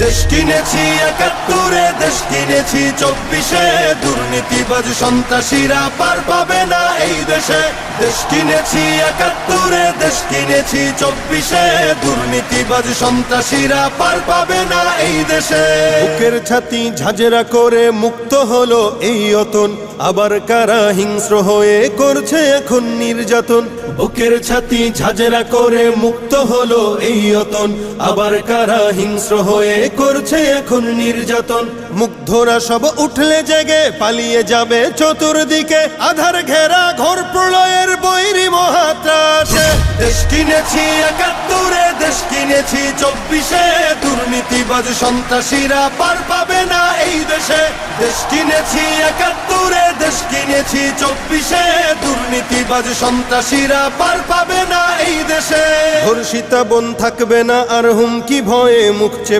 দেশ কিনেছি ৭১, দেশ কিনেছি ২৪, দুর্নীতিবাজ সন্ত্রাসীরা পার পাবে না এই দেশে। দেশ কিনেছি ৭১, দেশ কিনেছি ২৪, দুর্নীতিবাজ সন্ত্রাসীরা পার পাবে না এই দেশে। বুকের ছাতি ঝাঁঝরা করে মুক্ত হলো এই অতন, আবার কারা হিংস্র হয়ে করছে এখন নির্যাতন। বুকের ছাতি ঝাঁঝরা করে মুক্ত হলো এই অতন, আবার কারা হিংস্র হয়ে করছে এখন নির্যাতন। মুগ্ধরা সব উঠলে জেগে পালিয়ে যাবে চতুর্দিকে, আধার ঘেরা ঘোর প্রলয়ের বৈরী মহাত্রাসে। দেশ কিনেছি ৭১, দেশ কিনেছি ২৪, দুর্নীতিবাজ সন্ত্রাসীরা পার পাবে না এই দেশে। দেশ কিনেছি ৭১, দেশ কিনেছি ২৪, দুর্নীতিবাজ সন্ত্রাসীরা পার পাবে না এই দেশে। ধর্ষিতা বোন থাকবে না আর হুমকি ভয়ে মুখ